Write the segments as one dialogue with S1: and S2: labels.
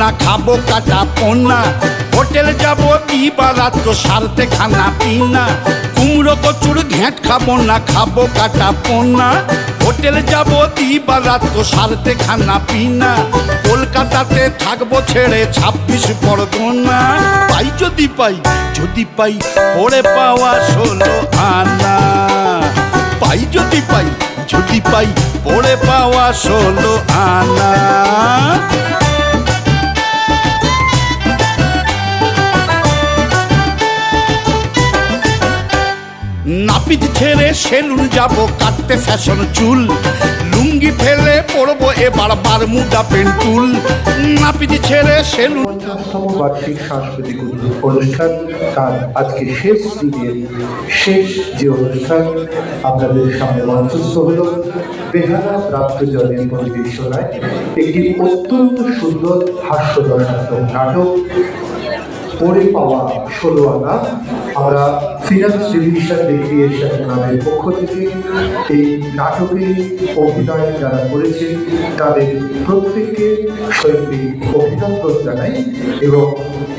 S1: না খাবো কাটা পোনা, হোটেল যাবো দিবারাত্র সারতে খানা পিনা, কুমড়ো কচুর ঘ্যাঁট খাবো না খাবো কাটা পোনা, হোটেল যাবো দিবারাত্র সারতে খানা পিনা, কলকাতাতে থাকবো ছেড়ে 26 পরগনা। পাই যদি পাই পড়ে পাওয়া 16 আনা, পাই যদি পাই পড়ে পাওয়া 16 আনা। নাপিত ছেড়ে সেলুন যাবো কাটতে ফ্যাশন চুল, লুঙ্গি ফেলে পরবো এবার বারমুডা পেন্টুল। নাপিত ছেড়ে সেলুন
S2: বার্ষিক সাংস্কৃতিক অনুষ্ঠান তার আজকে শেষ দিনের শেষ যে অনুষ্ঠান আপনাদের সামনে মঞ্চস্থ হল বেহালা প্রাপ্ত জলের পরিবেশনায় একটি অত্যন্ত সুন্দর হাস্যরসাত্মক নাটক পড়ে পাওয়া 16 আনা। আমরা ফিনান্স ডিভিশন রিক্রিয়েশন ক্লাবের পক্ষ থেকে এই নাটকে অভিনয় যারা করেছে তাদের প্রত্যেককে শৈল্পিক অভিনন্দন জানাই এবং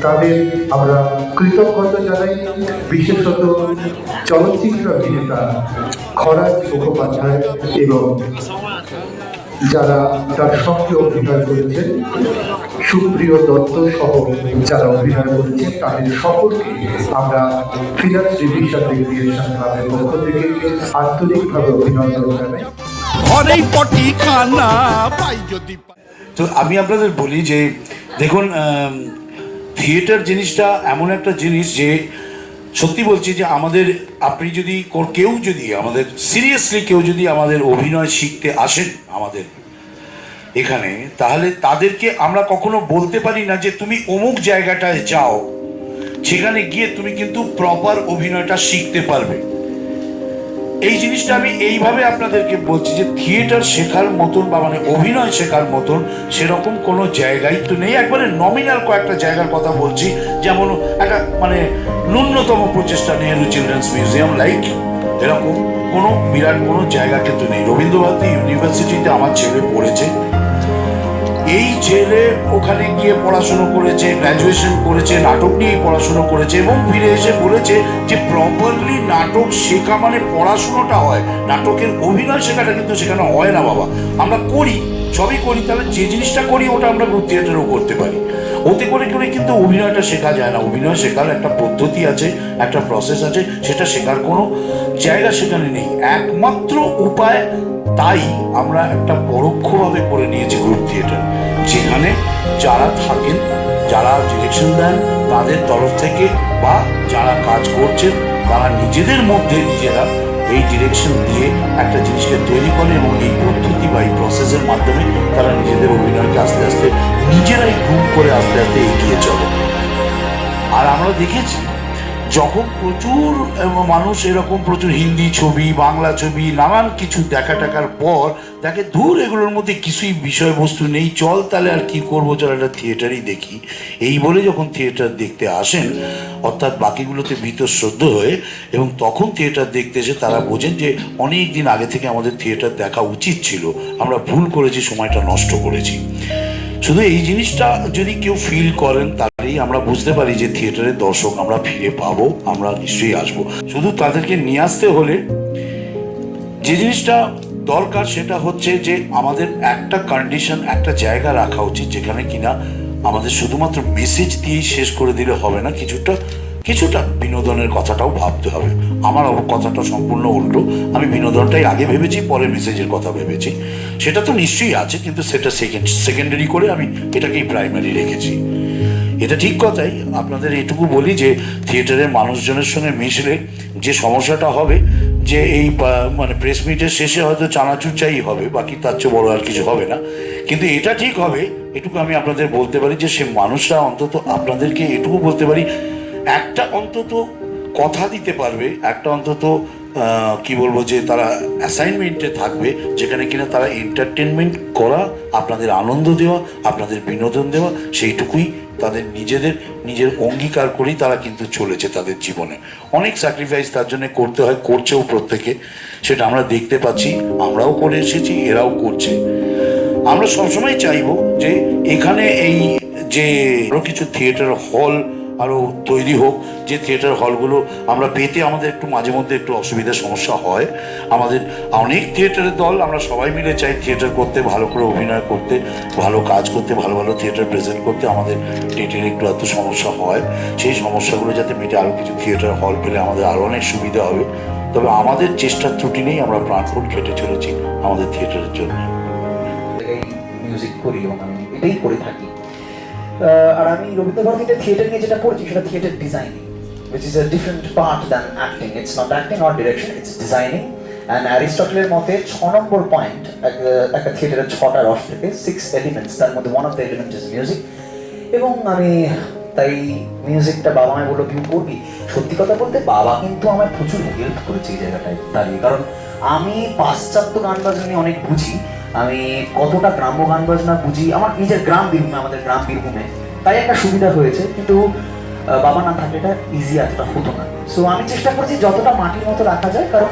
S2: তাদের আমরা কৃতজ্ঞতা জানাই। বিশেষত চলচ্চিত্র অভিনেতা খরাজ মুখোপাধ্যায় এবং যারা তার সঙ্গে অভিনয় করেছেন সুপ্রিয় দত্ত সহ যারা অভিনয় করেছেন তাদের সকলকে আমরা ফিনান্স ডিভিশন রিক্রিয়েশন ক্লাবের পক্ষ থেকে আন্তরিকভাবে অভিনন্দন জানাই।
S1: ঘরেই পটি খানা পাই যদি।
S3: তো আমি আপনাদের বলি যে দেখুন, থিয়েটার জিনিসটা এমন একটা জিনিস যে সত্যি বলছি যে আমাদের আপনি যদি কেউ যদি আমাদের সিরিয়াসলি কেউ যদি আমাদের অভিনয় শিখতে আসেন আমাদের এখানে, তাহলে তাদেরকে আমরা কখনো বলতে পারি না যে তুমি অমুক জায়গাটায় যাও, সেখানে গিয়ে তুমি কিন্তু প্রপার অভিনয়টা শিখতে পারবে। এই জিনিসটা আমি এইভাবে আপনাদেরকে বলছি যে থিয়েটার শেখার মতন বা মানে অভিনয় শেখার মতন সেরকম কোনো জায়গায় তো নেই। একবারে নমিনাল কয়েকটা জায়গার কথা বলছি, যেমন একটা মানে ন্যূনতম প্রচেষ্টা নেহেরু চিলড্রেন্স মিউজিয়াম লাইক এরকম কোনো বিরাট কোনো জায়গা কিন্তু নেই। রবীন্দ্রভারতী ইউনিভার্সিটিতে আমার ছেলে পড়েছে, এই ছেলে ওখানে গিয়ে পড়াশুনো করেছে, গ্র্যাজুয়েশন করেছে, নাটক নিয়েই পড়াশুনো করেছে এবং ফিরে এসে বলেছে যে প্রপারলি নাটক শেখা মানে পড়াশুনোটা হয়, নাটকের অভিনয় শেখাটা কিন্তু সেখানে হয় না বাবা। আমরা করি, সবই করি, তাহলে যে জিনিসটা করি ওটা আমরা গ্রুপ থিয়েটারও করতে পারি। ওতে করে কিন্তু অভিনয়টা শেখা যায় না। অভিনয় শেখার একটা পদ্ধতি আছে, একটা প্রসেস আছে, সেটা শেখার কোনো জায়গা সেখানে নেই। একমাত্র উপায় তাই আমরা একটা পরোক্ষভাবে করে নিয়েছি গ্রুপ থিয়েটার, যেখানে যারা থাকেন, যারা ডিরেকশন দেন তাদের তরফ থেকে বা যারা কাজ করছেন তারা নিজেদের মধ্যে নিজেরা এই ডিরেকশন দিয়ে একটা জিনিসকে তৈরি করে এবং এই পদ্ধতি বা এই প্রসেসের মাধ্যমে তারা নিজেদের অভিনয়কে আস্তে আস্তে নিজেরাই গ্রুপ করে আস্তে আস্তে এগিয়ে চলে। আর আমরা দেখেছি যখন প্রচুর মানুষ এরকম প্রচুর হিন্দি ছবি, বাংলা ছবি, নানান কিছু টাকার পর দেখে দূর এগুলোর মধ্যে কিছুই বিষয়বস্তু নেই, চল তাহলে আর কি করবো, চল একটা থিয়েটারই দেখি, এই বলে যখন থিয়েটার দেখতে আসেন অর্থাৎ বাকিগুলোতে বীতশ্রদ্ধ হয়ে, এবং তখন থিয়েটার দেখতে এসে তারা বোঝেন যে অনেক দিন আগে থেকে আমাদের থিয়েটার দেখা উচিত ছিল, আমরা ভুল করেছি, সময়টা নষ্ট করেছি। শুধু এই জিনিসটা যদি কেউ ফিল করেন তাহলেই আমরা বুঝতে পারি যে থিয়েটারের দর্শক আমরা ফিরে পাবো, আমরা নিশ্চয়ই আসবো। শুধু তাদেরকে নিয়ে আসতে হলে যে জিনিসটা দরকার সেটা হচ্ছে যে আমাদের একটা কন্ডিশন, একটা জায়গা রাখা উচিত যেখানে কিনা আমাদের শুধুমাত্র মেসেজ দিয়েই শেষ করে দিলে হবে না, কিছুটা বিনোদনের কথাটাও ভাবতে হবে। আমার কথাটা সম্পূর্ণ উল্টো, আমি বিনোদনটাই আগে ভেবেছি, পরে মেসেজের কথা ভেবেছি। সেটা তো নিশ্চয়ই আছে, কিন্তু সেটা সেকেন্ডারি করে আমি এটাকেই প্রাইমারি রেখেছি। এটা ঠিক কথাই। আপনাদের এটুকু বলি যে থিয়েটারের মানুষজনের সঙ্গে মিশলে যে সমস্যাটা হবে যে এই মানে প্রেস মিটের শেষে হয়তো চানাচুর চাই হবে, বাকি তার চেয়ে বড় আর কিছু হবে না। কিন্তু এটা ঠিক হবে, এটুকু আমি আপনাদের বলতে পারি যে সে মানুষরা অন্তত আপনাদেরকে এটুকু বলতে পারি, একটা অন্তত কথা দিতে পারবে, একটা অন্তত কি বলবো যে তারা অ্যাসাইনমেন্টে থাকবে যেখানে কিনা তারা এন্টারটেনমেন্ট করা, আপনাদের আনন্দ দেওয়া, আপনাদের বিনোদন দেওয়া, সেইটুকুই তাদের নিজের অঙ্গীকার করেই তারা কিন্তু চলেছে তাদের জীবনে। অনেক স্যাক্রিফাইস তার জন্য করতে হয়, করছেও প্রত্যেকে, সেটা আমরা দেখতে পাচ্ছি, আমরাও করে এসেছি, এরাও করছে। আমরা সবসময় চাইবো যে এখানে এই যে আরও কিছু থিয়েটার হল আরও তৈরি হোক, যে থিয়েটার হলগুলো আমরা পেতে আমাদের একটু মাঝে মধ্যে একটু অসুবিধার সমস্যা হয়। আমাদের অনেক থিয়েটারের দল, আমরা সবাই মিলে চাই থিয়েটার করতে, ভালো করে অভিনয় করতে, ভালো কাজ করতে, ভালো ভালো থিয়েটার প্রেজেন্ট করতে। আমাদের ডেটের একটু এত সমস্যা হয়, সেই সমস্যাগুলো যাতে মেটে আরও কিছু থিয়েটার হল পেলে আমাদের আরও অনেক সুবিধা হবে। তবে আমাদের চেষ্টার ত্রুটি নেই, আমরা প্রাণপণ খেটে চলেছি আমাদের থিয়েটারের জন্য।
S4: এই মিউজিক করি এবং আমি এটাই করে থাকি। আর আমি রবীন্দ্রভারতীতে থিয়েটার নিয়ে যেটা পড়ছি সেটা theatre designing, which is a different part than acting. It's not acting or direction, it's designing. And অ্যারিস্টটলের মতে 6 নম্বর পয়েন্ট একটা থিয়েটারের 6টা রস থেকে 6 এলিমেন্টস, তার মধ্যে one of the element is music. এবং আমি তাই মিউজিকটা বাবা আমায় বললো তুই করবি। সত্যি কথা বলতে বাবা কিন্তু আমায় প্রচুর হেল্প করেছে এই জায়গাটায় দাঁড়িয়ে, কারণ আমি পাশ্চাত্য গান বাজনা নিয়ে অনেক বুঝি, আমি কতটা গ্রাম্য গান বাজনা বুঝি আমার নিজের গ্রাম বীরভূমে, আমাদের গ্রাম বীরভূমে, তাই একটা সুবিধা হয়েছে। কিন্তু বাবা না থাকলে এটা ইজি এতটা হতো না। সো আমি চেষ্টা করছি যতটা মাটির মতো রাখা যায়, কারণ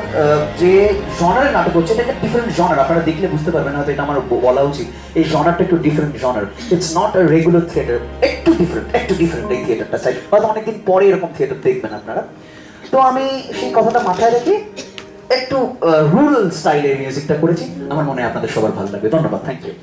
S4: যে জনারের নাটক হচ্ছে এটা একটা ডিফারেন্ট জনার, আপনারা দেখলে বুঝতে পারবেন, হয়তো এটা আমার বলা উচিত, এই জনারটা একটু different genre, it's not a regular theatre, একটু ডিফারেন্ট এই থিয়েটারটা চাই, হয়তো অনেকদিন পরে এরকম থিয়েটার দেখবেন আপনারা। তো আমি সেই কথাটা মাথায় রেখে একটু রুরাল স্টাইলের মিউজিকটা করেছি, আমার মনে হয় আপনাদের সবার ভালো লাগবে। ধন্যবাদ, থ্যাংক ইউ।